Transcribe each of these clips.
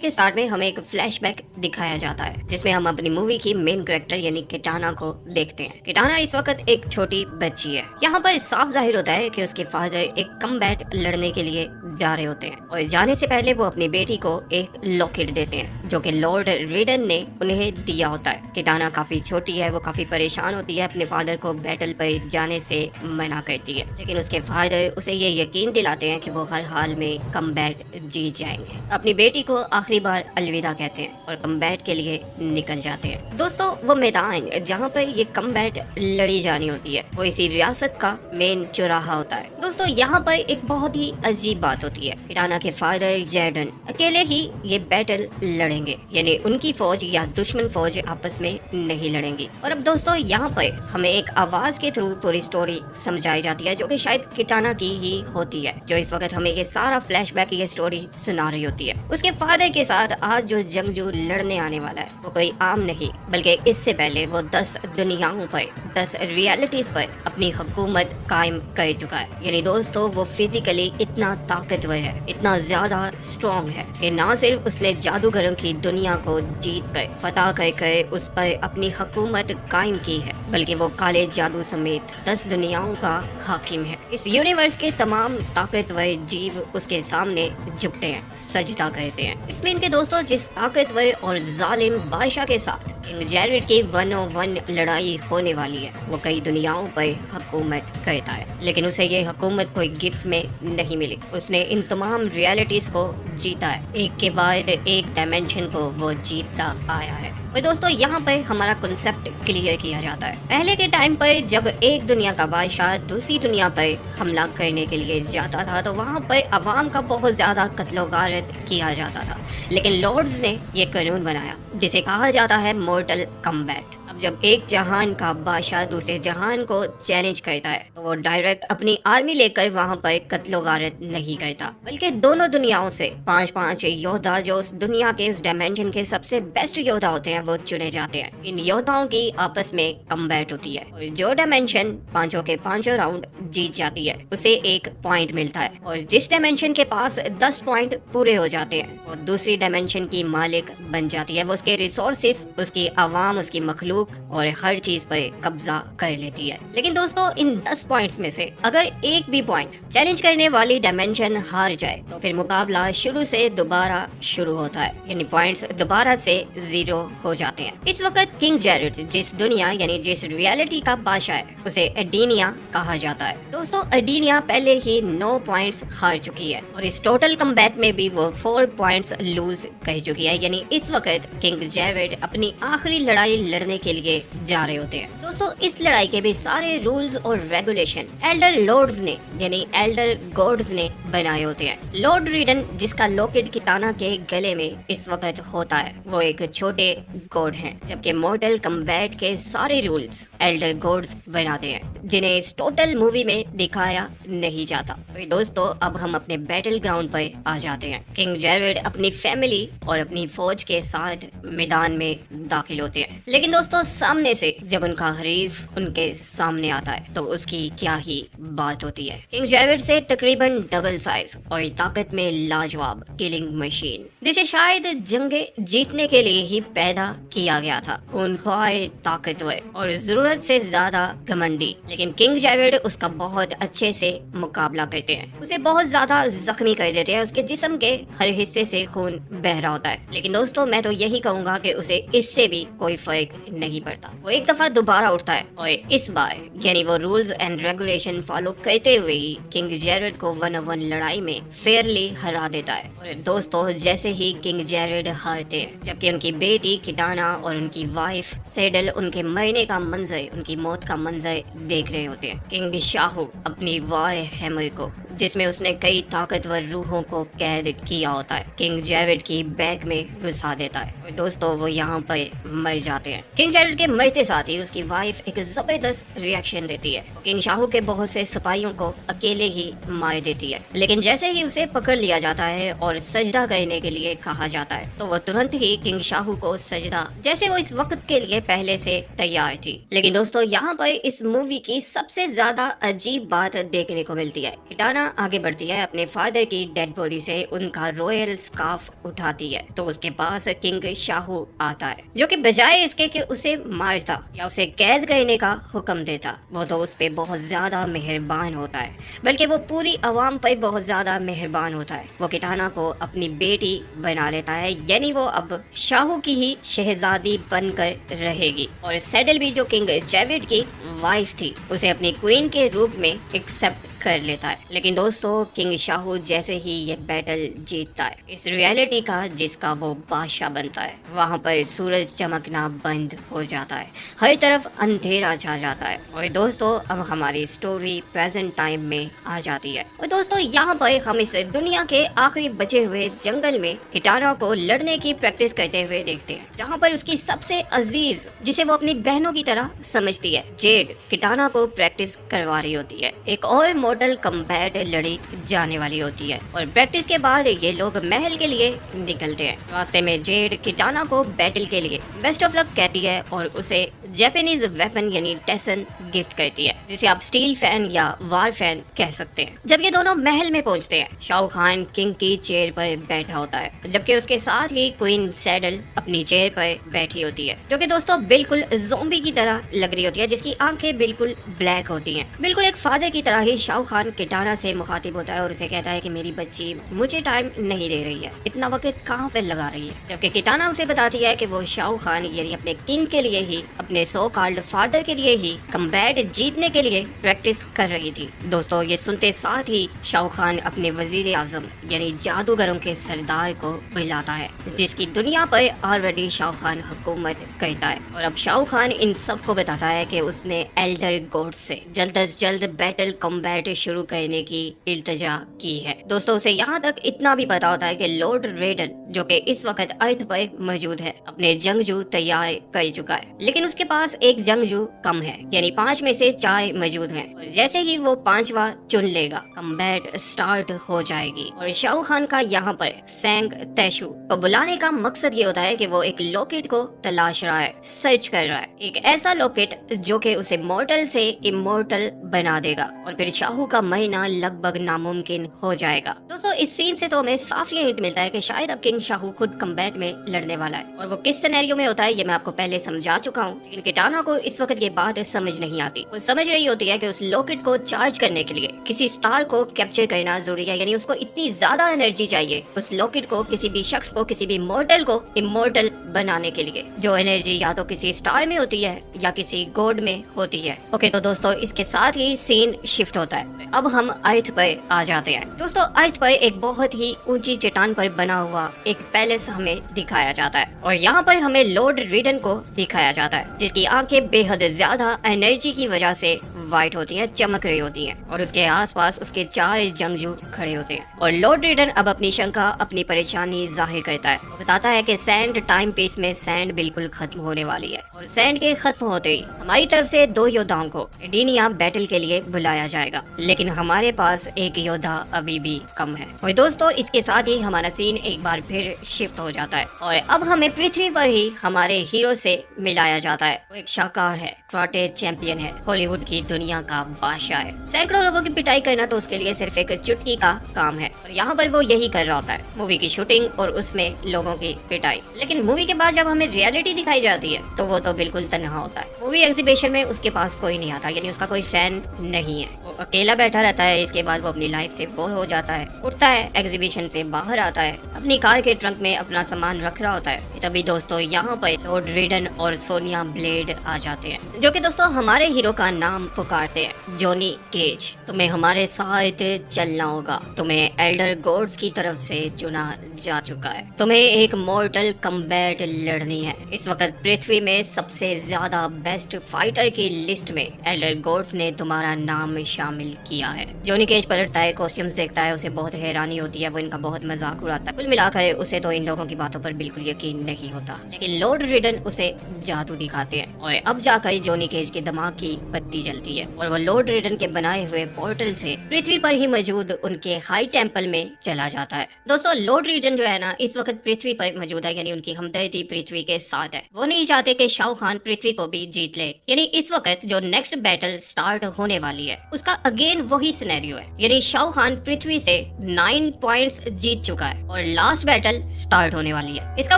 के स्टार्ट में हमें एक फ्लैशबैक दिखाया जाता है जिसमें हम अपनी मूवी की मेन कैरेक्टर यानी किटाना को देखते हैं। किटाना इस वक्त एक छोटी बच्ची है। यहाँ पर साफ जाहिर होता है कि उसके फादर एक कमबैट लड़ने के लिए जा रहे होते हैं और जाने से पहले वो अपनी बेटी को एक लॉकेट देते हैं जो कि लॉर्ड रिडन ने उन्हें दिया होता है। किटाना काफी छोटी है, वो काफी परेशान होती है, अपने फादर को बैटल पर जाने से मना करती है, लेकिन उसके फादर उसे ये यकीन दिलाते हैं कि वो हर हाल में कमबैट जीत जाएंगे। अपनी बेटी को आखिरी बार अलविदा कहते हैं और कमबैट के लिए निकल जाते हैं। दोस्तों वो मैदान जहाँ पर ये कमबैट लड़ी जानी होती है वो इसी रियासत का मेन चौराहा होता है। दोस्तों यहाँ पर एक बहुत ही अजीब बात होती है। किटाना के फादर जैडन अकेले ही ये बैटल लड़ेंगे, यानी उनकी फौज या दुश्मन फौज आपस में नहीं लड़ेंगी। और अब दोस्तों यहाँ पर हमें एक आवाज के थ्रू पूरी स्टोरी समझाई जाती है जो कि शायद किटाना की ही होती है, जो इस वक्त हमें ये सारा फ्लैशबैक ये स्टोरी सुना रही होती है। उसके फादर के साथ आज जो जंगजू लड़ने आने वाला है वो कोई आम नहीं बल्कि इससे पहले वो 10 दुनियाओं पर 10 रियलिटीज पर अपनी हुकूमत कायम कर चुका है। यानी दोस्तों वो फिजिकली इतना ताकतवर है, इतना ज्यादा स्ट्रॉन्ग है कि ना सिर्फ उसने जादूगरों की दुनिया को जीत कर फतह कर उस पर अपनी हुकूमत कायम की है, बल्कि वो काले जादू समेत 10 दुनियाओं का हाकिम है। इस यूनिवर्स के तमाम ताकतवर जीव उसके सामने झुकते हैं, सजदा करते हैं। इसमें इनके दोस्तों जिस ताकतवर और जालिम बादशाह के साथ किंग जेरेड की 1-on-1 लड़ाई होने वाली है वो कई दुनियाओं पर हुकूमत करता है, लेकिन उसे ये हुकूमत कोई गिफ्ट में नहीं मिली। उसने इन तमाम रियलिटीज को जीता है, एक के बाद एक डायमेंशन को वो जीतता आया है। और दोस्तों यहाँ पर हमारा कॉन्सेप्ट क्लियर किया जाता है। पहले के टाइम पर जब एक दुनिया का बादशाह दूसरी दुनिया पर हमला करने के लिए जाता था तो वहाँ पर अवाम का बहुत ज्यादा कत्लो गारत किया जाता था, लेकिन लॉर्ड्स ने ये कानून बनाया जिसे कहा जाता है मॉर्टल कम्बैट। अब जब एक जहान का बादशाह दूसरे जहान को चैलेंज करता है तो वो डायरेक्ट अपनी आर्मी लेकर वहाँ पर कत्लो गारत नहीं करता, बल्कि दोनों दुनियाओं से 5-5 योद्धा जो उस दुनिया के उस डायमेंशन के सबसे बेस्ट योद्धा होते हैं वो चुने जाते हैं। इन योद्धाओं की आपस में कम्बैट होती है और जो डायमेंशन पांचों के पांचों राउंड जीत जाती है उसे 1 पॉइंट मिलता है, और जिस डायमेंशन के पास 10 पॉइंट पूरे हो जाते हैं और दूसरी डायमेंशन की मालिक बन जाती है। वो उसके रिसोर्सेस, उसकी आवाम, उसकी मखलूक और हर चीज पर कब्जा कर लेती है। लेकिन दोस्तों इन 10 पॉइंट्स में से अगर एक भी पॉइंट चैलेंज करने वाली डायमेंशन हार जाए तो फिर मुकाबला शुरू से दोबारा शुरू होता है, यानी पॉइंट्स दोबारा से 0 हो जाते हैं। इस वक्त किंग जेरेड जिस दुनिया यानी जिस रियलिटी का बादशाह है उसे एडीनिया कहा जाता है। दोस्तों एडीनिया पहले ही 9 पॉइंट्स हार चुकी है और इस टोटल कम्बैट में भी वो 4 पॉइंट्स लूज कर चुकी है, यानी इस वक्त किंग जेरेड अपनी आखिरी लड़ाई लड़ने के लिए जा रहे होते हैं। दोस्तों इस लड़ाई के भी सारे रूल्स और रेगुलेशन एल्डर लॉर्ड्स ने यानी एल्डर गॉड्स ने बनाए होते हैं। लॉर्ड रिडन जिसका लॉकेट किटाना के गले में इस वक्त होता है वो एक छोटे गॉड हैं, जबकि मॉर्टल कम्बैट के सारे रूल्स एल्डर गॉड्स बनाते हैं जिन्हें इस टोटल मूवी में दिखाया नहीं जाता। तो दोस्तों अब हम अपने बैटल ग्राउंड पर आ जाते हैं। किंग जेरेड अपनी फैमिली और अपनी फौज के साथ मैदान में दाखिल होते हैं, लेकिन दोस्तों सामने से जब उनका हरीफ उनके सामने आता है तो उसकी क्या ही बात होती है। किंग जेरेड से तकरीबन डबल साइज और ताकत में लाजवाब किलिंग मशीन, जिसे शायद जंगे जीतने के लिए ही पैदा किया गया था, खूनख्वार, ताकतवर और जरूरत से ज्यादा घमंडी। लेकिन किंग जेरेड उसका बहुत अच्छे से मुकाबला करते हैं, उसे बहुत ज्यादा जख्मी कर देते हैं, उसके जिस्म के हर हिस्से से खून बह रहा होता है। लेकिन दोस्तों मैं तो यही कहूंगा कि उसे इससे भी कोई फर्क नहीं पड़ता। वो एक दफा दोबारा उठता है और इस बार यानी वो रूल्स एंड रेगुलेशन फॉलो करते हुए ही किंग जेरेड को 1-on-1 लड़ाई में फेयरली हरा देता है। और दोस्तों जैसे ही किंग जेरेड हारते हैं, जबकि उनकी बेटी किटाना और उनकी वाइफ सेडल उनके मरने का मंजर, उनकी मौत का मंजर देख रहे होते हैं, किंग शाहू अपनी वार हैमर को जिसमें उसने कई ताकतवर रूहों को कैद किया होता है किंग जेरेड की बैग में घुसा देता है। और दोस्तों वो यहाँ पर मर जाते हैं। किंग जेरेड के मरते साथ ही उसकी वाइफ एक जबरदस्त रिएक्शन देती है, किंग शाहू के बहुत से सिपाहियों को अकेले ही मार देती है। लेकिन जैसे ही उसे पकड़ लिया जाता है और सजदा करने के लिए कहा जाता है तो वो तुरंत ही किंग शाहू को सजदा, जैसे वो इस वक्त के लिए पहले से तैयार थी। लेकिन दोस्तों यहाँ पर इस मूवी की सबसे ज्यादा अजीब बात देखने को मिलती है। किटाना किटाना आगे बढ़ती है, अपने फादर की डेड बॉडी से उनका रॉयल स्कार्फ उठाती है तो उसके पास किंग शाहू आता है, जो कि बजाय इसके कि उसे मारता या उसे कैद करने का हुक्म देता, वो तो उस पे बहुत ज्यादा मेहरबान होता है, बल्कि वो पूरी आवाम पर बहुत ज्यादा मेहरबान होता है। वो किटाना को अपनी बेटी बना लेता है, यानी वो अब शाहू की ही शहजादी बनकर रहेगी। और सैडल भी, जो किंग जेविड की वाइफ थी, उसे अपनी क्वीन के रूप में एक्सेप्ट कर लेता है। लेकिन दोस्तों, किंग शाहू जैसे ही ये बैटल जीतता है इस रियलिटी का जिसका वो बादशाह बनता है, वहाँ पर सूरज चमकना बंद हो जाता है, हर तरफ अंधेरा छा जाता है। और दोस्तों, अब हमारी स्टोरी प्रेजेंट टाइम में आ जाती है। और दोस्तों, यहाँ पर हम इस दुनिया के आखिरी बचे हुए जंगल में किटाना को लड़ने की प्रैक्टिस करते हुए देखते हैं, जहाँ पर उसकी सबसे अजीज, जिसे वो अपनी बहनों की तरह समझती है, जेड, किटाना को प्रैक्टिस करवा रही होती है। एक और मॉडल कम्बैट लड़ी जाने वाली होती है और प्रैक्टिस के बाद ये लोग महल के लिए निकलते हैं। रास्ते में जेड किटाना को बैटल के लिए बेस्ट ऑफ लक कहती है और उसे जापानीज वेपन यानी टेसन गिफ्ट करती है, जिसे आप स्टील फैन या वार फैन कह सकते हैं। जब ये दोनों महल में पहुंचते हैं, शाहू खान किंग की चेयर पर बैठा होता है, जबकि उसके साथ ही क्वीन सैडल अपनी चेयर पर बैठी होती है, जो कि दोस्तों बिल्कुल ज़ॉम्बी की तरह लग रही होती है, जिसकी आंखें बिल्कुल ब्लैक होती हैं। बिल्कुल एक फादर की तरह ही शाहू खान किटाना से मुखातिब होता है और उसे कहता है कि मेरी बच्ची मुझे टाइम नहीं दे रही है, इतना वक्त कहाँ पे लगा रही है। जबकि किटाना उसे बताती है कि वो शाहू खान यानी अपने किंग के लिए ही, अपने सो कॉल्ड फादर के लिए ही कम्बैट जीतने के लिए प्रैक्टिस कर रही थी। दोस्तों, ये सुनते साथ ही शाहू खान अपने वजीर आजम यानी जादूगरों के सरदार को बुलाता है, जिसकी दुनिया पर ऑलरेडी शाहू खान हुकूमत करता है। और अब शाहू खान इन सबको बताता है कि उसने एल्डर गॉड से जल्द अज जल्द बैटल कॉम्बैट शुरू करने की इल्तिजा की है। दोस्तों, उसे यहाँ तक इतना भी पता होता है कि लॉर्ड रेडन, जो कि इस वक्त अर्थ पर मौजूद है, अपने जंगजू तैयार कर चुका है, लेकिन उसके पास एक जंगजू कम है, यानी 5 में से 4 मौजूद हैं। और जैसे ही वो 5वां चुन लेगा, कॉम्बैट स्टार्ट हो जाएगी। और शाहू खान का यहाँ पर सैंग तैशु को बुलाने का मकसद ये होता है कि वो एक लॉकेट को तलाश रहा है, सर्च कर रहा है, एक ऐसा लॉकेट जो कि उसे मॉर्टल से इमोर्टल बना देगा और फिर शाहू का महीना लगभग नामुमकिन हो जाएगा। दोस्तों, इस सीन से तो हमें साफ ये हिंट मिलता है कि शायद अब किंग शाहू खुद कम्बैट में लड़ने वाला है, और वो किस सिनेरियो में होता है ये मैं आपको पहले समझा चुका हूँ। लेकिन किटाना को इस वक्त ये बात समझ नहीं आती। वो समझ रही होती है कि उस लॉकेट को चार्ज करने के लिए किसी स्टार को कैप्चर करना जरूरी है, यानी उसको इतनी ज्यादा एनर्जी चाहिए उस लॉकेट को, किसी भी शख्स को, किसी भी मॉर्टल को इमोर्टल बनाने के लिए, जो एनर्जी या तो किसी स्टार में होती है या किसी गॉड में होती है। ओके, तो दोस्तों, इसके साथ ही सीन शिफ्ट होता है। अब हम अर्थ पर आ जाते हैं। दोस्तों, अर्थ पर एक बहुत ही ऊंची चट्टान पर बना हुआ एक पैलेस हमें दिखाया जाता है और यहाँ पर हमें लॉर्ड रीडन को दिखाया जाता है, जिसकी आंखें बेहद ज्यादा एनर्जी की वजह से वाइट होती हैं, चमक रही होती हैं, और उसके आसपास उसके 4 जंगजू खड़े होते हैं। और लॉर्ड रीडन अब अपनी शंका, अपनी परेशानी जाहिर करता है। वो बताता है कि सैंड टाइम पीस में सैंड बिल्कुल खत्म होने वाली है और सैंड के खत्म होते ही हमारी तरफ से 2 योद्धाओं को एडिनिया बैटल के लिए बुलाया जाएगा, लेकिन हमारे पास एक योद्धा अभी भी कम है। और दोस्तों, इसके साथ ही हमारा सीन एक बार फिर शिफ्ट हो जाता है और अब हमें पृथ्वी पर ही हमारे हीरो से मिलाया जाता है। वो एक शाहकार है, कराटे चैंपियन है, हॉलीवुड की दुनिया का बादशाह है। सैकड़ों लोगों की पिटाई करना तो उसके लिए सिर्फ एक चुटकी का काम है और यहाँ पर वो यही कर रहा होता है, मूवी की शूटिंग और उसमें लोगों की पिटाई। लेकिन मूवी के बाद जब हमें रियलिटी दिखाई जाती है तो वो तो बिल्कुल तन्हा होता है। मूवी एग्जीबिशन में उसके पास कोई नहीं आता, यानी उसका कोई फैन नहीं है, वो अकेला बैठा रहता है। इसके बाद वो अपनी लाइफ से बोर हो जाता है, उठता है, एग्जीबिशन से बाहर आता है, अपनी कार के ट्रंक में अपना सामान रख रहा होता है। तभी दोस्तों यहाँ पर लॉर्ड रेडन और सोनिया ब्लेड आ जाते हैं, जो कि दोस्तों हमारे हीरो का नाम पुकारते हैं, जॉनी केज। तुम्हें हमारे साथ चलना होगा, तुम्हें एल्डर गॉड्स की तरफ से चुना जा चुका है, तुम्हें एक मॉर्टल कम्बैट लड़नी है। इस वक्त पृथ्वी में सबसे ज्यादा बेस्ट फाइटर की लिस्ट में एल्डर गॉड्स ने तुम्हारा नाम शामिल किया है। जॉनी केज पलटता है, कॉस्ट्यूम्स देखता है, उसे बहुत हैरानी होती है, वो इनका बहुत मजाक उड़ाता है। कुल मिलाकर उसे तो इन लोगों की बातों पर बिल्कुल यकीन नहीं होता, लेकिन लॉर्ड रिडन उसे जादू दिखाते हैं और अब जाकर जॉनी केज के दिमाग की बत्ती जलती है और वो लॉर्ड रिडन के बनाए हुए पोर्टल से पृथ्वी पर ही मौजूद उनके हाई टेम्पल में चला जाता है। दोस्तों, लॉर्ड रिडन जो है ना, इस वक्त पृथ्वी पर मौजूद है, यानी उनकी हमदर्दी पृथ्वी के साथ है। वो नहीं चाहते कि शाहू खान पृथ्वी को भी जीत ले, यानी इस वक्त जो नेक्स्ट बैटल स्टार्ट होने वाली है उसका का अगेन वही सिनेरियो है, यानी शाओ खान पृथ्वी से 9 पॉइंट्स जीत चुका है और लास्ट बैटल स्टार्ट होने वाली है। इसका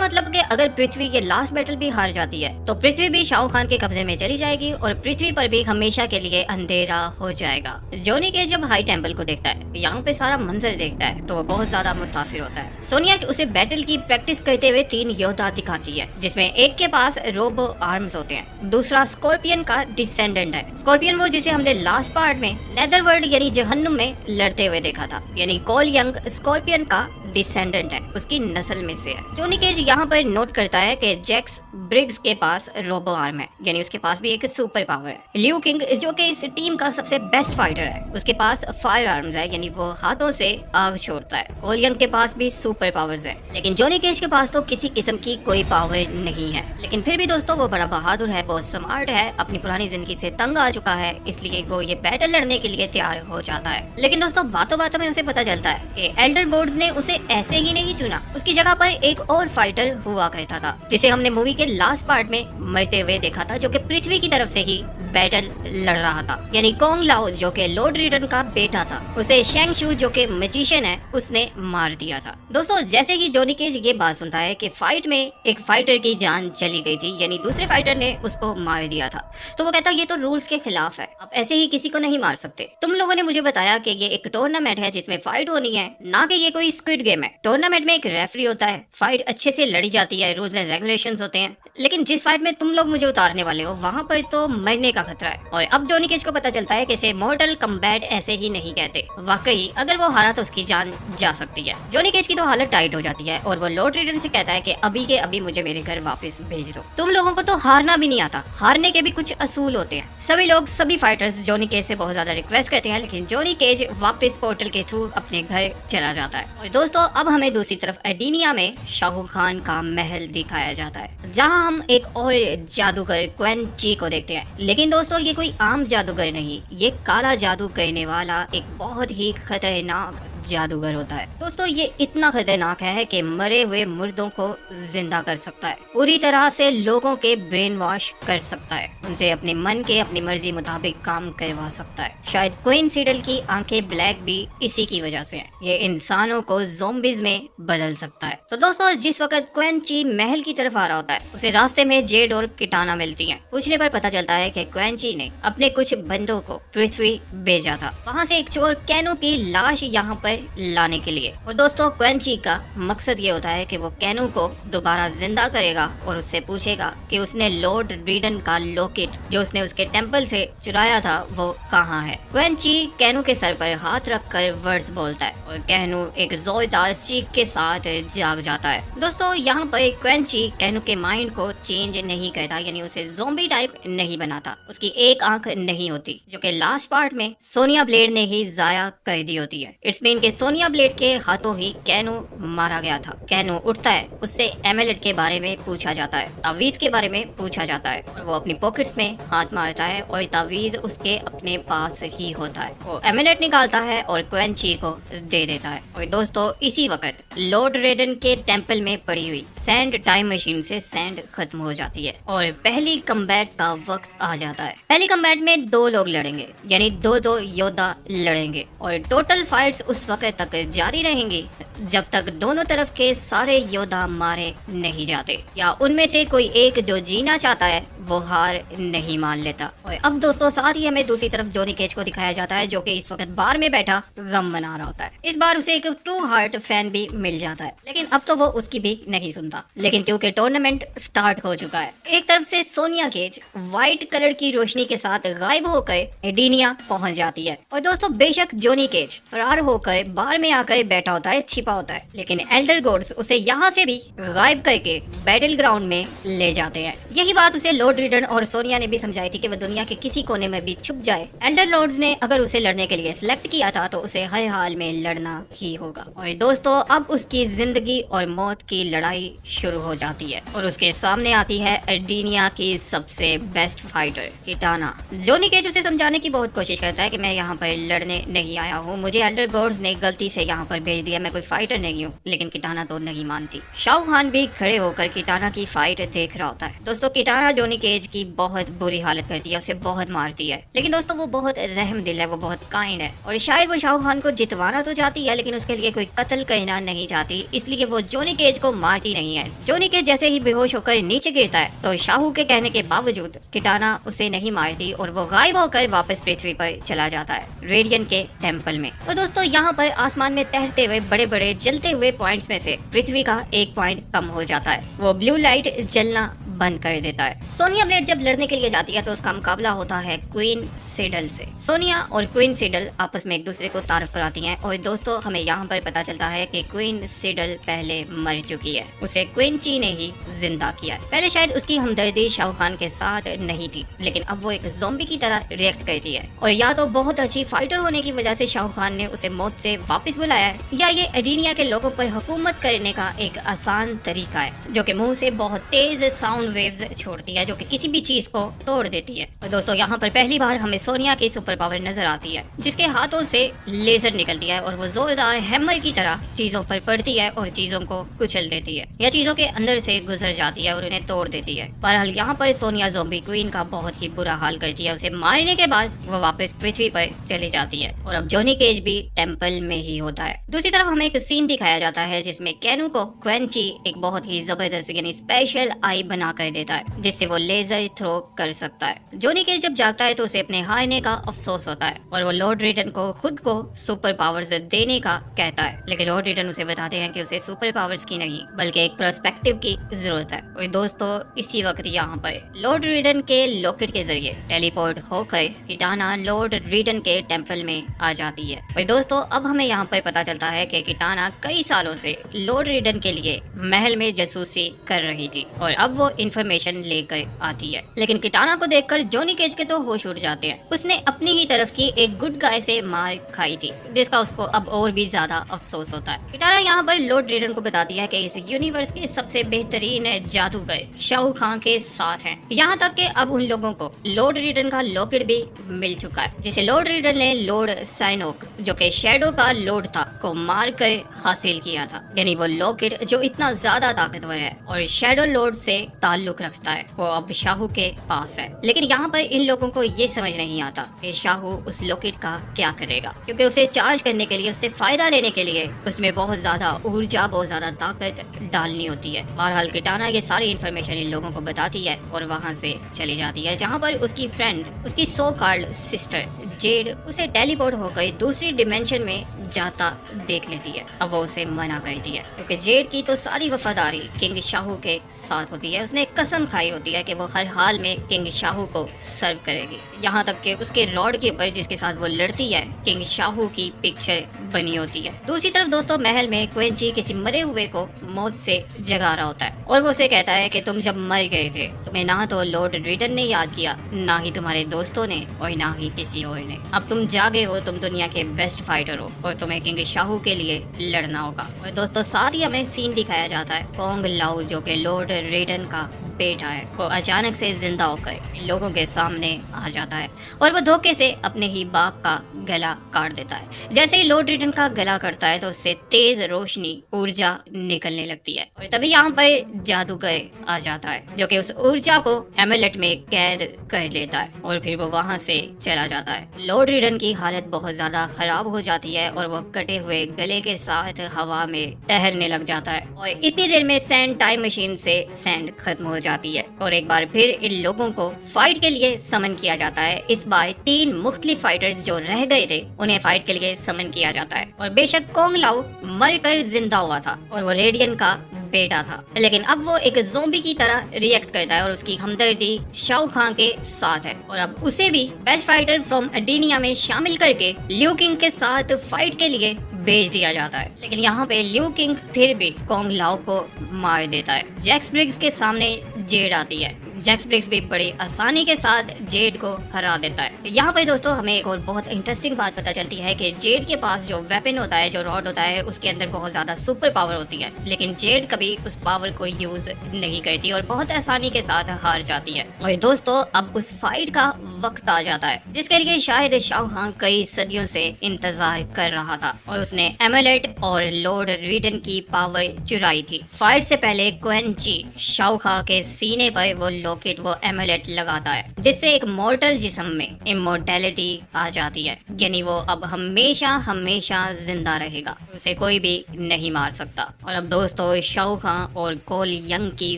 मतलब कि अगर पृथ्वी ये लास्ट बैटल भी हार जाती है तो पृथ्वी भी शाओ खान के कब्जे में चली जाएगी और पृथ्वी पर भी हमेशा के लिए अंधेरा हो जाएगा। जॉनी केज जब हाई टेम्पल को देखता है, यहाँ पे सारा मंजर देखता है, तो वो बहुत ज्यादा मुतासिर होता है। सोनिया उसे बैटल की प्रैक्टिस करते हुए 3 योद्धा दिखाती है, जिसमें एक के पास रोबो आर्म्स होते हैं, दूसरा स्कॉर्पियन का डिसेंडेंट है। स्कॉर्पियन वो जिसे हमने लास्ट पार्ट में नेदरवर्ल्ड यानी जहन्नुम में लड़ते हुए देखा था, यानी कोल यंग स्कॉर्पियन का डिसेंडेंट है, उसकी नस्ल में से है। जॉनी केज यहाँ पर नोट करता है कि जैक्स ब्रिग्स के पास रोबो आर्म है, यानी उसके पास भी एक सुपर पावर है। लियू किंग जो कि इस टीम का सबसे बेस्ट फाइटर है, उसके पास फायर आर्म्स है, यानी वो हाथों से आग छोड़ता है। कोल यंग के पास भी सुपर पावर्स है, लेकिन जॉनी केज के पास तो किसी किस्म की कोई पावर नहीं है। लेकिन फिर भी दोस्तों वो बड़ा बहादुर है, बहुत स्मार्ट है, अपनी पुरानी जिंदगी से तंग आ चुका है, इसलिए वो ये बैटल लड़ने के लिए तैयार हो जाता है। लेकिन दोस्तों बातों बातों में उसे पता चलता है कि एल्डर गोड्स ने उसे ऐसे ही नहीं चुना, उसकी जगह पर एक और फाइटर हुआ करता था, जिसे हमने मूवी के लास्ट पार्ट में मरते हुए देखा था, जो कि पृथ्वी की तरफ से ही बैटल लड़ रहा था, यानी कोंग लाओ जो कि लॉर्ड रिडन का बेटा था। उसे शेंग शू जो कि मैजिशियन है उसने मार दिया था। दोस्तों जैसे ही जॉनी केज ये बात सुनता है कि फाइट में एक फाइटर की जान चली गई थी, यानी दूसरे फाइटर ने उसको मार दिया था, तो वो कहता है ये तो रूल्स के खिलाफ है, आप ऐसे ही किसी को नहीं मार सकते। तुम लोगों ने मुझे बताया कि ये एक टूर्नामेंट है जिसमें फाइट होनी है, ना कि ये कोई स्क्विड गेम है। टूर्नामेंट में एक रेफरी होता है, फाइट अच्छे से लड़ी जाती है, रूल्स एंड रेगुलेशंस होते हैं, लेकिन जिस फाइट में तुम लोग मुझे उतारने वाले हो वहाँ पर तो मरने का खतरा है। और अब जॉनी केज को पता चलता है कि इसे मॉर्टल कम्बैट ऐसे ही नहीं कहते, वाकई अगर वो हारा तो उसकी जान जा सकती है। जॉनी केज की तो हालत टाइट हो जाती है और वो लॉर्ड रिडन से कहता है कि अभी के अभी मुझे मेरे घर वापस भेज दो, तुम लोगों को तो हारना भी नहीं आता, हारने के भी कुछ असूल होते हैं। सभी फाइटर्स जॉनी केज से बहुत ज्यादा रिक्वेस्ट करते हैं, लेकिन जॉनी केज वापस पोर्टल के थ्रू अपने घर चला जाता है। और दोस्तों अब हमें दूसरी तरफ एडिनिया में शाहरुख खान का महल दिखाया जाता है, जहां हम एक और जादूगर क्वेन ची को देखते हैं। लेकिन दोस्तों ये कोई आम जादूगर नहीं, ये काला जादू करने वाला एक बहुत ही खतरनाक जादूगर होता है। दोस्तों ये इतना खतरनाक है कि मरे हुए मुर्दों को जिंदा कर सकता है, पूरी तरह से लोगों के ब्रेन वॉश कर सकता है, उनसे अपने मन के अपनी मर्जी मुताबिक काम करवा सकता है। शायद क्वीन सीडल की आंखें ब्लैक भी इसी की वजह से हैं। ये इंसानों को ज़ॉम्बीज में बदल सकता है। तो दोस्तों जिस वक्त क्वेन ची महल की तरफ आ रहा होता है, उसे रास्ते में जेड और किटाना मिलती है। पूछने पर पता चलता है कि क्वेन ची ने अपने कुछ बंदों को पृथ्वी भेजा था, वहाँ से एक चोर कैनो की लाश यहाँ पर लाने के लिए। और दोस्तों क्वेन ची का मकसद ये होता है कि वो कैनो को दोबारा जिंदा करेगा और उससे पूछेगा कि उसने लॉर्ड रीडन का लॉकेट जो उसने उसके टेंपल से चुराया था वो कहाँ है। क्वेन ची कैनो के सर पर हाथ रखकर वर्ड्स बोलता है और कैनो एक जोरदार चीख के साथ जाग जाता है। दोस्तों यहाँ पर क्वेन ची कैनो के माइंड को चेंज नहीं करता, यानी उसे ज़ॉम्बी टाइप नहीं बनाता, उसकी एक आंख नहीं होती, जो कि लास्ट पार्ट में सोनिया ब्लेड ने ही जाया कर दी होती है। इट्स मीन के सोनिया ब्लेड के हाथों ही कैनो मारा गया था। कैनो उठता है, उससे एमेलेट के बारे में पूछा जाता है, तावीज के बारे में पूछा जाता है, और वो अपनी पॉकेट्स में हाथ मारता है और तावीज उसके अपने पास ही होता है। वो एमेलेट निकालता है और क्वेन ची को दे देता है। और दोस्तों इसी वक्त लॉर्ड रेडन के टेंपल में पड़ी हुई सैंड टाइम मशीन से सैंड खत्म हो जाती है और पहली कम्बैट का वक्त आ जाता है। पहली कम्बैट में 2 लोग लड़ेंगे, यानी 2 योद्धा लड़ेंगे और टोटल फाइट्स उस वक्त तक जारी रहेंगी जब तक दोनों तरफ के सारे योद्धा मारे नहीं जाते या उनमें से कोई एक जो जीना चाहता है वो हार नहीं मान लेता। और अब दोस्तों साथ ही हमें दूसरी तरफ जॉनी केज को दिखाया जाता है, जो कि इस वक्त बार में बैठा गम मना रहा होता है। इस बार उसे एक ट्रू हार्ट फैन भी मिल जाता है, लेकिन अब तो वो उसकी भी नहीं सुनता, लेकिन क्योंकि टूर्नामेंट स्टार्ट हो चुका है। एक तरफ से सोनिया केज व्हाइट कलर की रोशनी के साथ गायब होकर एडिनिया पहुंच जाती है। और दोस्तों बेशक जॉनी केज फरार होकर बार में आकर बैठा होता है, छिपा होता है, लेकिन एल्डर गोड्स उसे यहाँ से भी गायब करके बैटल ग्राउंड में ले जाते हैं। यही बात उसे लॉर्ड रीडन और सोनिया ने भी समझाई थी कि वह दुनिया के किसी कोने में भी छुप जाए। एल्डर लॉर्ड्स ने अगर उसे लड़ने के लिए सिलेक्ट किया था तो उसे हर हाल में लड़ना ही होगा। और दोस्तों अब उसकी जिंदगी और मौत की लड़ाई शुरू हो जाती है और उसके सामने आती है एडिनिया की सबसे बेस्ट फाइटर किटाना। जॉनी केज उसे समझाने की बहुत कोशिश करता है कि मैं यहाँ पर लड़ने नहीं आया हूँ, मुझे एल्डर गोड्स आपने गलती से यहाँ पर भेज दिया, मैं कोई फाइटर नहीं हूँ। लेकिन किटाना तो नहीं मानती। शाहरुख खान भी खड़े होकर किटाना की फाइट देख रहा होता है। दोस्तों किटाना जॉनी केज की बहुत बुरी हालत करती है, उसे बहुत मारती है। लेकिन दोस्तों वो बहुत रहम दिल है, वो बहुत काइंड है और शायद वो शाहरुख खान को जितवाना तो चाहती है लेकिन उसके लिए कोई कत्ल कहना नहीं चाहती, इसलिए वो जॉनी केज को मारती नहीं है। जॉनी केज जैसे ही बेहोश होकर नीचे गिरता है तो शाहू के कहने के बावजूद किटाना उसे नहीं मारती और वो गायब होकर वापस पृथ्वी पर चला जाता है, रेडियन के टेम्पल में। और दोस्तों यहाँ पर आसमान में तैरते हुए बड़े बड़े जलते हुए पॉइंट्स में से पृथ्वी का एक पॉइंट कम हो जाता है, वो ब्लू लाइट जलना बंद कर देता है। सोनिया ब्लेड जब लड़ने के लिए जाती है तो उसका मुकाबला होता है क्वीन सिडल से। सोनिया और क्वीन सिडल आपस में एक दूसरे को तारीफ कराती हैं और दोस्तों हमें यहाँ पर पता चलता है कि क्वीन सिडल पहले मर चुकी है, उसे क्वीन ची ने ही जिंदा किया है। पहले शायद उसकी हमदर्दी शाहरुख खान के साथ नहीं थी लेकिन अब वो एक ज़ॉम्बी की तरह रिएक्ट करती है और या तो बहुत अच्छी फाइटर होने की वजह से शाहरुख खान ने उसे मौत से वापस बुलाया है या ये एडीनिया के लोगों पर हुकूमत करने का एक आसान तरीका है जो कि मुंह से बहुत तेज साउंड वेव्स छोड़ती है जो कि किसी भी चीज को तोड़ देती है। और दोस्तों यहाँ पर पहली बार हमें सोनिया की सुपर पावर नजर आती है जिसके हाथों से लेजर निकलती है और वो जोरदार हैमर की तरह चीजों पर पड़ती है और चीजों को कुचल देती है या चीजों के अंदर से गुजर जाती है और उन्हें तोड़ देती है। बहरहाल यहाँ पर सोनिया ज़ॉम्बी क्वीन का बहुत ही बुरा हाल करती है, उसे मारने के बाद वो वापस पृथ्वी पर चली जाती है और अब जॉनी केज भी टेम्पल में ही होता है। दूसरी तरफ हमें एक सीन दिखाया जाता है जिसमें कैनू को क्वेन ची एक बहुत ही जबरदस्त यानी स्पेशल आई बना कर देता है जिससे वो लेजर थ्रो कर सकता है। जॉनी केज जब जागता है तो उसे अपने हारने का अफसोस होता है और वो लॉर्ड रिडन को खुद को सुपर पावर्स देने का कहता है, लेकिन लॉर्ड रिडन उसे बताते हैं कि उसे सुपर पावर्स की नहीं बल्कि एक पर्सपेक्टिव की जरूरत है। और दोस्तों इसी वक्त यहाँ पर लॉर्ड रिडन के लॉकेट के जरिए टेलीपोर्ट होकर किटाना लॉर्ड रिडन के टेम्पल में आ जाती है। और दोस्तों अब हमें यहाँ पर पता चलता है कि किटाना कई सालों से लॉर्ड रिडन के लिए महल में जासूसी कर रही थी और अब वो इंफॉर्मेशन लेकर आती है। लेकिन किटाना को देखकर जॉनी केज के तो होश उड़ जाते हैं, उसने अपनी ही तरफ की एक गुड गाय से मार खाई थी जिसका उसको अब और भी ज्यादा अफसोस होता है। किटाना यहाँ पर लॉर्ड रिडन को बताती है कि इस यूनिवर्स के सबसे बेहतरीन जादूगर शाहरुख खान के साथ हैं। यहाँ तक कि अब उन लोगों को लॉर्ड रिडन का लॉकेट भी मिल चुका है जिसे लॉर्ड रिडन ने लॉर्ड साइनोक जो कि शैडो का लॉर्ड था को मार कर हासिल किया था। यानी वो लॉकेट जो इतना ज्यादा ताकतवर है और शैडो लॉर्ड से ताल्लुक रखता है वो अब शाहू के पास है। लेकिन यहाँ पर इन लोगों को ये समझ नहीं आता कि शाहू उस लॉकेट का क्या करेगा, क्योंकि उसे चार्ज करने के लिए, उससे फायदा लेने के लिए उसमें बहुत ज्यादा ऊर्जा, बहुत ज्यादा ताकत डालनी होती है। बहरहाल किटाना ये सारी इन्फॉर्मेशन इन लोगों को बताती है और वहाँ से चली जाती है जहाँ पर उसकी फ्रेंड, उसकी सो कॉल्ड सिस्टर जेड उसे टेलीपोर्ट होकर दूसरी डिमेंशन में जाता देख लेती है। अब वो उसे मना करती है क्योंकि जेड की तो सारी वफादारी किंग शाहू के साथ होती है। उसने कसम खाई होती है कि वो हर हाल में किंग शाहू को सर्व करेगी। यहाँ तक कि उसके रॉड के ऊपर जिसके साथ वो लड़ती है किंग शाहू की पिक्चर बनी होती है। दूसरी तरफ दोस्तों महल में क्वीन ची किसी मरे हुए को मौत से जगा रहा होता है और वो उसे कहता है कि तुम जब मर गए थे तुम्हें ना तो लॉर्ड रिडन ने याद किया, ना ही तुम्हारे दोस्तों ने और ना ही किसी और ने। अब तुम जागे हो, तुम दुनिया के बेस्ट फाइटर हो और तुम्हें किंग शाहू के लिए लड़ना होगा। और दोस्तों साथ ही हमें सीन दिखाया जाता है कोंग लाओ जो कि लॉर्ड रिडन का बेटा है, वो अचानक से जिंदा होकर इन लोगों के सामने आ जाता है और वो धोखे से अपने ही बाप का गला काट देता है। जैसे ही लॉर्ड रिडन का गला कटता है तो उससे तेज रोशनी, ऊर्जा निकलने लगती है और तभी यहाँ पर जादूगर आ जाता है जो कि उस ऊर्जा को एमुलेट में कैद कर लेता है और फिर वो वहाँ से चला जाता है। लॉर्ड रिडन की हालत बहुत ज्यादा खराब हो जाती है और वो कटे हुए गले के साथ हवा में तैरने लग जाता है और इतनी देर में सैंड टाइम मशीन से सैंड खत्म हो जाती है और एक बार फिर इन लोगों को फाइट के लिए समन किया जाता है। इस बार 3 मुख्तलिफ फाइटर्स जो रह गए थे उन्हें फाइट के लिए समन किया जाता है और बेशक कोंग लाओ मरकर जिंदा हुआ था और वो रेडियन का बेटा था, लेकिन अब वो एक ज़ॉम्बी की तरह रिएक्ट करता है और उसकी हमदर्दी शाहरुख खान के साथ है और अब उसे भी बेस्ट फाइटर फ्रॉम एडीनिया में शामिल करके लियू किंग के साथ फाइट के लिए भेज दिया जाता है। लेकिन यहाँ पे लियू किंग फिर भी कोंग लाओ को मार देता है। जैक्स ब्रिग्स के सामने जेड आती है। जैक्स ब्रिग्स भी बड़ी आसानी के साथ जेड को हरा देता है। यहाँ पर दोस्तों हमें एक और बहुत इंटरेस्टिंग बात पता चलती है कि जेड के पास जो वेपन होता है, जो रॉड होता है, उसके अंदर बहुत ज्यादा सुपर पावर होती है, लेकिन जेड कभी उस पावर को यूज नहीं करती और बहुत आसानी के साथ हार जाती है। और दोस्तों अब उस फाइट का वक्त आ जाता है जिसके लिए शायद शाओ खान कई सदियों से इंतजार कर रहा था और उसने एमुलेट और लॉर्ड रिडन की पावर चुराई थी। फाइट से पहले क्वेन ची शाओ खान के सीने पर वो लॉकेट, वो एमुलेट लगाता है जिससे एक मॉर्टल जिस्म में इमोर्टैलिटी आ जाती है, यानी वो अब हमेशा हमेशा जिंदा रहेगा, उसे कोई भी नहीं मार सकता। और अब दोस्तों शाओ खान और कोल यंग की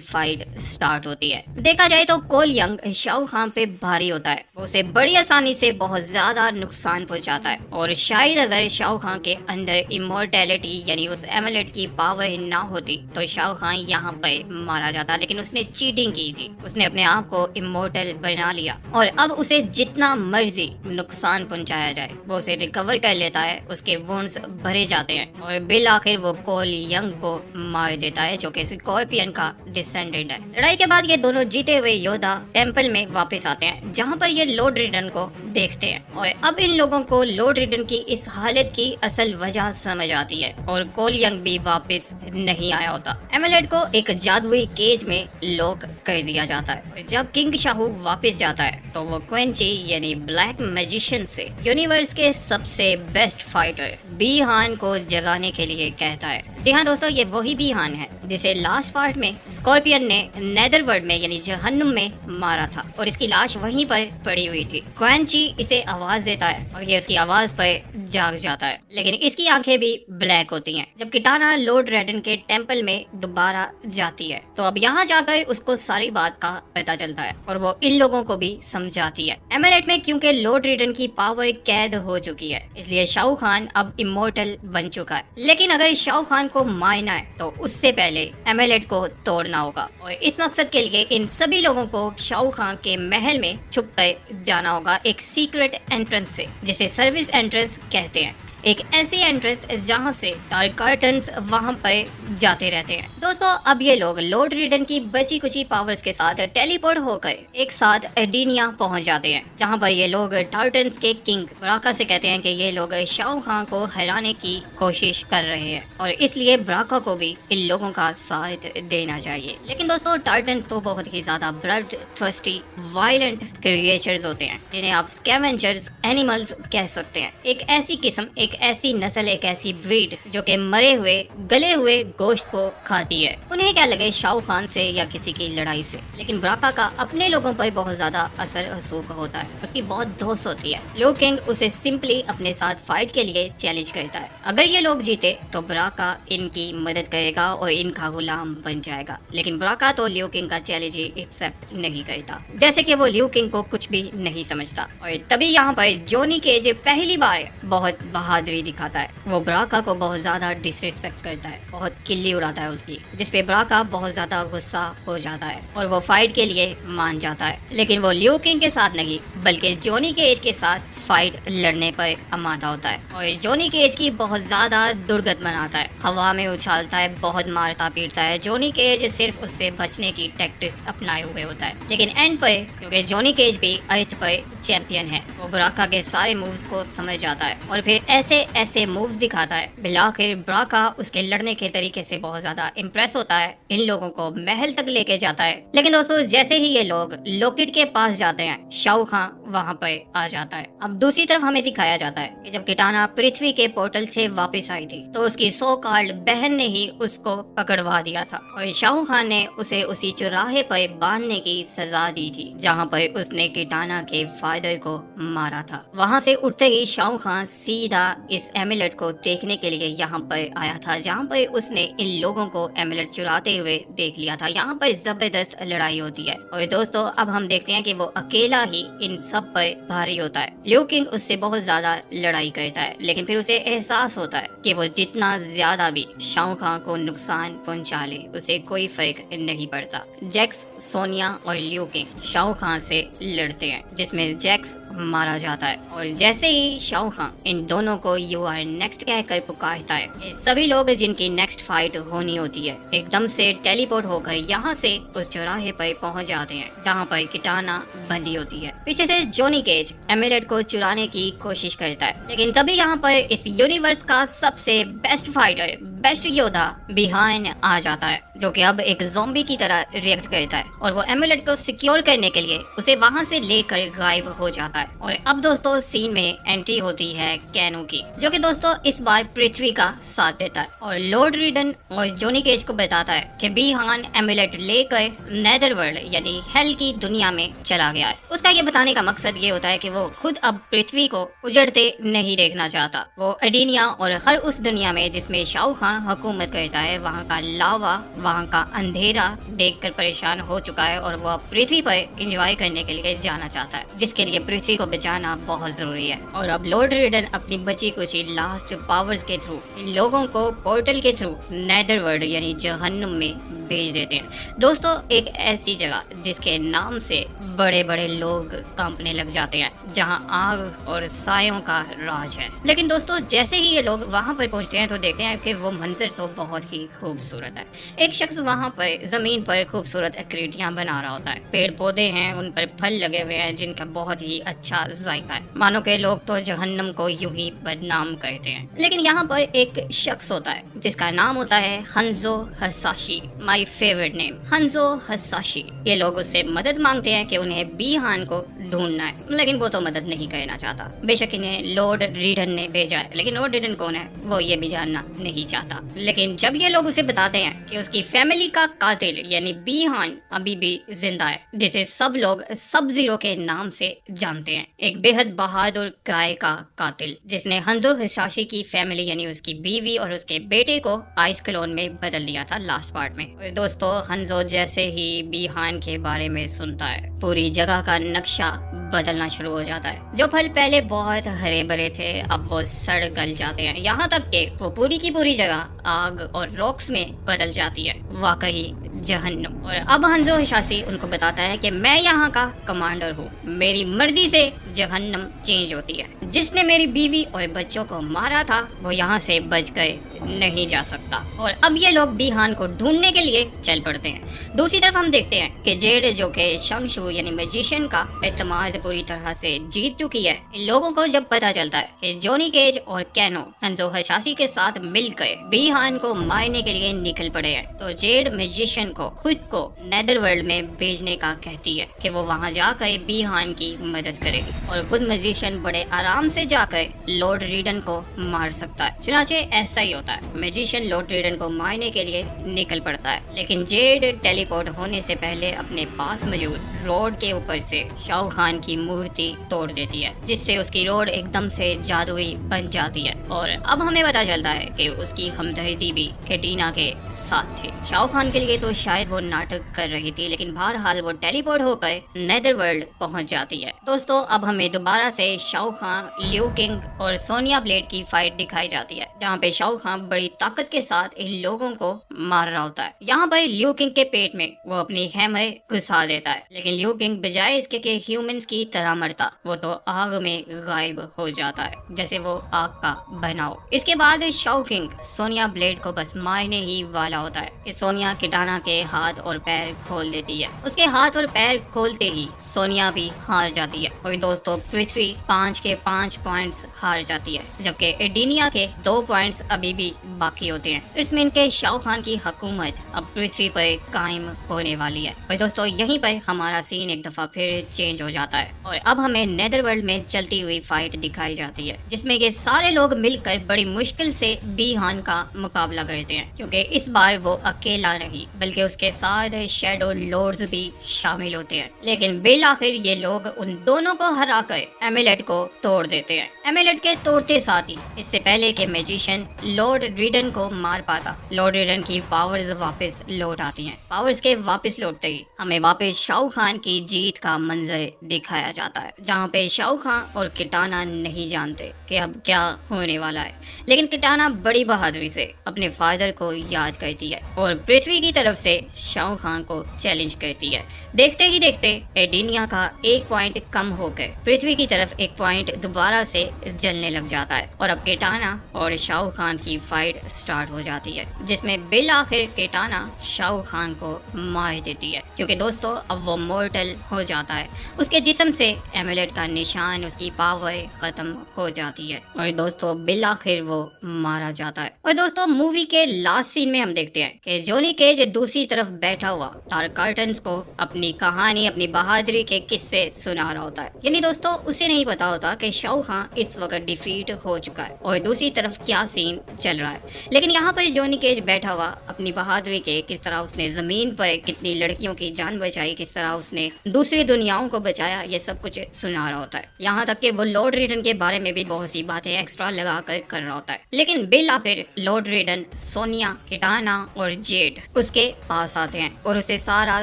फाइट स्टार्ट होती है। देखा जाए तो कोल यंग शाओ खान पे भारी होता है, वो उसे बड़ी आसानी से बहुत ज्यादा नुकसान पहुंचाता है और शायद अगर शाओ खान के अंदर इमोर्टैलिटी यानी उस एमुलेट की पावर ना होती तो शाओ खान यहाँ पे मारा जाता, लेकिन उसने चीटिंग की थी, उसने अपने आप को इमोर्टल बना लिया और अब उसे जितना मर्जी नुकसान पहुंचाया जाए वो उसे रिकवर कर लेता है, उसके वुंड्स भरे जाते हैं और बिल आखिर वो कोल यंग को मार देता है जो कि स्कॉर्पियन का डिसेंडेंट है। लड़ाई के बाद ये दोनों जीते हुए योद्धा टेंपल में वापस आते हैं जहाँ पर ये लॉर्ड रिडन को देखते हैं और अब इन लोगों को लॉर्ड रिडन की इस हालत की असल वजह समझ आती है और कोल यंग भी वापस नहीं आया होता। एमुलेट को एक जादुई केज में लॉक कर दिया जाता है। जब किंग शाहू वापस जाता है तो वो क्वेन ची यानी ब्लैक मैजिशियन से यूनिवर्स के सबसे बेस्ट फाइटर बी हान को जगाने के लिए कहता है। जी हाँ दोस्तों, ये वही बी हान है जिसे लास्ट पार्ट में स्कॉर्पियन ने नेदरवर्ल्ड में यानी जहन्नुम में मारा था और इसकी लाश वहीं पर पड़ी हुई थी। क्वेन ची इसे आवाज देता है और ये उसकी आवाज पर जाग जाता है, लेकिन इसकी आंखें भी ब्लैक होती हैं। जब किटाना लॉर्ड रेडन के टेंपल में दोबारा जाती है तो अब यहाँ जाकर उसको सारी बात का पता चलता है और वो इन लोगों को भी समझाती है। एमुलेट में क्योंकि लॉर्ड रेडन की पावर कैद हो चुकी है इसलिए शाओ खान अब इमोर्टल बन चुका है, लेकिन अगर शाओ खान को मारना है तो उससे पहले एमुलेट को तोड़ना होगा और इस मकसद के लिए इन सभी लोगों को शाओ खान के महल में छुप कर जाना होगा एक सीक्रेट एंट्रेंस से, जिसे सर्विस एंट्रेंस कहते हैं। एक ऐसी एंट्रेंस जहां से डार्क कर्टन्स वहां पर जाते रहते हैं। दोस्तों अब ये लोग लॉर्ड रिडन की बची कुची पावर्स के साथ टेलीपोर्ट होकर एक साथ एडिनिया पहुंच जाते हैं जहां पर ये लोग टार्टन्स के किंग ब्राका से कहते हैं कि ये लोग शाओ खान को हराने की कोशिश कर रहे हैं और इसलिए ब्राका को भी इन लोगों का साथ देना चाहिए। लेकिन दोस्तों टार्टन्स तो बहुत ही ज्यादा ब्लड थर्स्टी वायलेंट क्रिएचर्स होते हैं जिन्हें आप स्कैवेंजर्स एनिमल्स कह सकते हैं। एक ऐसी किस्म, एक ऐसी नस्ल, एक ऐसी ब्रीड जो कि मरे हुए गले हुए गोश्त को खाती है। उन्हें क्या लगे शाओ खान से या किसी की लड़ाई से, लेकिन ब्राका का अपने लोगों पर बहुत ज्यादा असर हसूक होता है, उसकी बहुत दोस्त होती है। लिu किंग उसे सिंपली अपने साथ फाइट के लिए चैलेंज करता है। अगर ये लोग जीते तो ब्राका इनकी मदद करेगा और इनका गुलाम बन जाएगा, लेकिन ब्राका तो लिu किंग का चैलेंज ही एक्सेप्ट नहीं करता, जैसे कि वो लिu किंग को कुछ भी नहीं समझता। और तभी यहाँ पर जॉनी केज पहली बार बहुत बहादुरी दिखाता है। वो ब्राका को बहुत ज्यादा डिसरिस्पेक्ट करता है, बहुत किल्ली उड़ाता है उसकी, जिसपे ब्राका बहुत ज्यादा गुस्सा हो जाता है और वो फाइट के लिए मान जाता है। लेकिन वो लिu किंग के साथ नहीं बल्कि जॉनी केज के साथ फाइट लड़ने पर आमादा होता है और जॉनी केज की बहुत ज्यादा दुर्गत बनाता है, हवा में उछालता है, बहुत मारता पीटता है। जॉनी केज सिर्फ उससे बचने की टैक्टिक्स अपनाए हुए होता है, लेकिन एंड पर क्योंकि जॉनी केज भी अर्थ पर चैंपियन है, वो ब्राका के सारे मूव्स को समझ जाता है और फिर ऐसे ऐसे मूव्स दिखाता है। बिलाखिर ब्राका उसके लड़ने के तरीके से बहुत ज्यादा इम्प्रेस होता है, इन लोगों को महल तक लेके जाता है। लेकिन दोस्तों जैसे ही ये लोग लॉकेट के पास जाते हैं शाओ खान वहाँ पर आ जाता है। अब दूसरी तरफ हमें दिखाया जाता है कि जब किटाना पृथ्वी के पोर्टल से वापस आई थी तो उसकी सो कॉल्ड बहन ने ही उसको पकड़वा दिया था और शाओ खान ने उसे उसी चौराहे पर बांधने की सजा दी थी जहाँ पर उसने किटाना के फादर को मारा था। वहाँ से उठते ही शाओ खान सीधा इस एमुलेट को देखने के लिए यहाँ पर आया था जहाँ पर उसने इन लोगों को एमुलेट चुराते हुए देख लिया था। यहाँ पर जबरदस्त लड़ाई होती है और दोस्तों अब हम देखते हैं कि वो अकेला ही इन सब पर भारी होता है। लिu किंग उससे बहुत ज्यादा लड़ाई करता है, लेकिन फिर उसे एहसास होता है कि वो जितना ज्यादा भी शाओ खां को नुकसान पहुंचा ले उसे कोई फर्क नहीं पड़ता। जैक्स, सोनिया और लियू किंग शाओ खां से लड़ते हैं, जिसमें जैक्स मारा जाता है। और जैसे ही शाओ खां इन दोनों को यू आर नेक्स्ट कहकर पुकारता है, ये सभी लोग जिनकी नेक्स्ट फाइट होनी होती है एकदम से टेलीपोर्ट होकर यहाँ से उस चौराहे पर पहुंच जाते हैं जहाँ पर किटाना बंदी होती है। पीछे से जॉनी केज एमुलेट को चुराने की कोशिश करता है, लेकिन तभी यहाँ पर इस यूनिवर्स का सबसे बेस्ट फाइटर, बेस्ट योद्धा बिहान आ जाता है, जो कि अब एक ज़ॉम्बी की तरह रिएक्ट करता है और वो एमुलेट को सिक्योर करने के लिए उसे वहां से लेकर गायब हो जाता है। और अब दोस्तों सीन में एंट्री होती है कैनो की, जो कि दोस्तों इस बार पृथ्वी का साथ देता है और लॉर्ड रीडन और जॉनी केज को बताता है कि बिहान एमुलेट लेकर नेदरवर्ल्ड यानी हेल की दुनिया में चला गया है। उसका ये बताने का मकसद ये होता है कि वो खुद अब पृथ्वी को उजड़ते नहीं देखना चाहता। वो एडिनिया और हर उस दुनिया में जिसमें शाओ खां हुकूमत करता है वहाँ का लावा, वहाँ का अंधेरा देखकर परेशान हो चुका है और वो अब पृथ्वी पर एंजॉय करने के लिए जाना चाहता है, जिसके लिए पृथ्वी को बचाना बहुत जरूरी है। और अब लॉर्ड रिडन अपनी बची कुची लास्ट पावर्स के थ्रू इन लोगों को पोर्टल के थ्रू नेदरवर्ल्ड यानी जहन्नुम में भेज देते हैं। दोस्तों एक ऐसी जगह जिसके नाम से बड़े बड़े लोग कांपने लग जाते हैं, जहां आग और सायों का राज है। लेकिन दोस्तों जैसे ही ये लोग वहां पर पहुंचते हैं तो देखते हैं कि वो मंजर तो बहुत ही खूबसूरत है। एक शख्स वहां पर जमीन पर खूबसूरत आकृतियां बना रहा होता है। पेड़ पौधे हैं, उन पर फल लगे हुए हैं जिनका बहुत ही अच्छा जायका है। मानो के लोग तो जहन्नम को यूं ही बदनाम करते हैं। लेकिन यहाँ पर एक शख्स होता है जिसका नाम होता है हंजो हसाशी, माय फेवरेट नेम हंजो हसाशी। ये लोग उससे मदद मांगते हैं कि उन्हें बिहान को ढूंढना है, लेकिन वो तो मदद नहीं करना चाहता। बेशक इन्हें लॉर्ड रीडन ने भेजा है, लेकिन लॉर्ड रीडन कौन है वो ये भी जानना नहीं चाहता। लेकिन जब ये लोग उसे बताते हैं कि उसकी फैमिली का कातिल यानी बिहान अभी भी जिंदा है, जिसे सब लोग सब जीरो के नाम से जानते हैं, एक बेहद बहादुर क्राय का कातिल जिसने हंजो हिसाशी की फैमिली यानी उसकी बीवी और उसके बेटे को आइस क्लोन में बदल दिया था लास्ट पार्ट में। और दोस्तों हंजो जैसे ही बिहान के बारे में सुनता है पूरी जगह का नक्शा बदलना शुरू हो जाता है। जो फल पहले बहुत हरे भरे थे अब वो सड़ गल जाते हैं, यहाँ तक कि वो पूरी की पूरी जगह आग और रॉक्स में बदल जाती है, वाकई जहन्नुम। और अब हंजो हिसाशी उनको बताता है कि मैं यहाँ का कमांडर हूँ, मेरी मर्जी से जहन्नुम चेंज होती है। जिसने मेरी बीवी और बच्चों को मारा था वो यहाँ से बच गए नहीं जा सकता। और अब ये लोग बिहान को ढूंढने के लिए चल पड़ते हैं। दूसरी तरफ हम देखते हैं कि जेड जो कि शंगशु यानी मैजिशियन का एतमाद पूरी तरह से जीत चुकी है। इन लोगों को जब पता चलता है कि जॉनी केज और कैनो हंजो हिसाशी के साथ मिलकर बिहान को मारने के लिए निकल पड़े हैं, तो जेड मैजिशियन को खुद को नेदरवर्ल्ड में भेजने का कहती है कि वो वहाँ जाकर बिहान की मदद करेगी और खुद मैजिशियन बड़े आराम से जाकर लॉर्ड रीडन को मार सकता है। चुनाचे ऐसा ही होता है, मैजिशियन लॉर्ड रीडन को मारने के लिए निकल पड़ता है, लेकिन जेड टेलीपोर्ट होने से पहले अपने पास मौजूद रोड के ऊपर से शाओ खान की मूर्ति तोड़ देती है, जिससे उसकी रोड एकदम से जादुई बन जाती है। और अब हमें पता चलता है कि उसकी हमदर्दी भी कैटरीना के साथ थी। शाओ खान के लिए तो शायद वो नाटक कर रही थी, लेकिन बहरहाल वो टेलीपोर्ट होकर नेदरवर्ल्ड पहुंच जाती है। दोस्तों अब हमें दोबारा से शाओ खान, लियू किंग और सोनिया ब्लेड की फाइट दिखाई जाती है, जहाँ पे शाओ खान बड़ी ताकत के साथ इन लोगों को मार रहा होता है। यहाँ पर लियू किंग के पेट में वो अपनी हैमर घुसा देता है, लेकिन लियू किंग बजाय इसके कि ह्यूमंस की तरह मरता, वो तो आग में गायब हो जाता है जैसे वो आग का बनाओ। इसके बाद शाओ किंग सोनिया ब्लेड को बस मारने ही वाला होता है कि सोनिया किटाना के हाथ और पैर खोल देती है। उसके हाथ और पैर खोलते ही सोनिया भी हार जाती है। और दोस्तों पृथ्वी 5 के 5 पॉइंट्स हार जाती है, जबकि एडिनिया के 2 पॉइंट्स अभी भी बाकी होते हैं। इसमें के शाओ खान की हुकूमत अब पृथ्वी पर कायम होने वाली है। और दोस्तों यहीं पर हमारा सीन एक दफा फिर चेंज हो जाता है और अब हमें नेदरवर्ल्ड में चलती हुई फाइट दिखाई जाती है, जिसमें ये सारे लोग मिलकर बड़ी मुश्किल से बिहान का मुकाबला करते हैं, क्योंकि इस बार वो अकेला नहीं बल्कि उसके साथ शैडो लॉर्ड्स भी शामिल होते हैं। लेकिन बिल आखिर ये लोग उन दोनों को हराकर एमुलेट को तोड़ देते हैं। एमुलेट के तोड़ते साथ ही इससे पहले कि मैजिशियन लॉर्ड रीडन को मार पाता, लॉर्ड रीडन की पावर्स वापस लौट आती हैं। पावर्स के वापस लौटते ही हमें वापस शाहरुख खान की जीत का मंजर दिखाया जाता है, जहाँ पे शाहरुख खान और किटाना नहीं जानते कि अब क्या होने वाला है, लेकिन किटाना बड़ी बहादुरी से अपने फादर को याद करती है और पृथ्वी की तरफ से शाहरुख खान को चैलेंज करती है। देखते ही देखते एडिनिया का एक पॉइंट कम होकर पृथ्वी की तरफ एक पॉइंट दोबारा से जलने लग जाता है और अब किटाना और शाहरुख खान की फाइट स्टार्ट हो जाती है, जिसमें बिल आखिर किटाना शाहरुख खान को मार देती है, क्योंकि दोस्तों अब वो मोर्टल हो जाता है। उसके जिस्म से एमुलेट का निशान, उसकी पावर खत्म हो जाती है और दोस्तों बिल आखिर वो मारा जाता है। और दोस्तों मूवी के लास्ट सीन में हम देखते हैं कि जॉनी केज दूसरी तरफ बैठा हुआ डार्क कर्टन्स को अपनी कहानी, अपनी बहादुरी के किस्से सुना रहा होता है। यानी दोस्तों उसे नहीं पता होता कि शाहरुख खान इस वक्त डिफीट हो चुका है और दूसरी तरफ क्या सीन चल रहा है, लेकिन यहाँ पर जॉनी केज बैठा हुआ अपनी बहादुरी के, किस तरह उसने जमीन पर कितनी लड़कियों की जान बचाई, किस तरह उसने दूसरी दुनियाओं को बचाया, ये सब कुछ सुना रहा होता है। यहाँ तक कि वो लॉर्ड रीडन के बारे में भी बहुत सी बातें एक्स्ट्रा लगा कर रहा होता है। लेकिन बिल आखिर लॉर्ड रीडन, सोनिया, किटाना और जेड उसके पास आते हैं और उसे सारा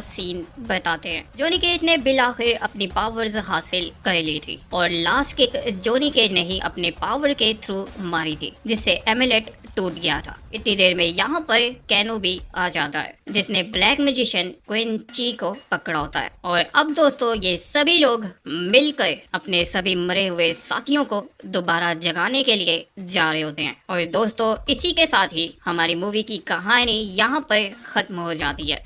सीन बताते हैं। जॉनी केज ने बिल आखिर अपनी पावर्स हासिल कर ली थी और लास्ट किक जॉनी केज ने ही अपने पावर के थ्रू मारी थी, जिससे एमुलेट टूट गया था। इतनी देर में यहाँ पर कैनो भी आ जाता है, जिसने ब्लैक मैजिशियन क्वीन ची को पकड़ा होता है और अब दोस्तों ये सभी लोग मिलकर अपने सभी मरे हुए साथियों को दोबारा जगाने के लिए जा रहे होते हैं। और दोस्तों इसी के साथ ही हमारी मूवी की कहानी यहाँ पर खत्म हो जाती है।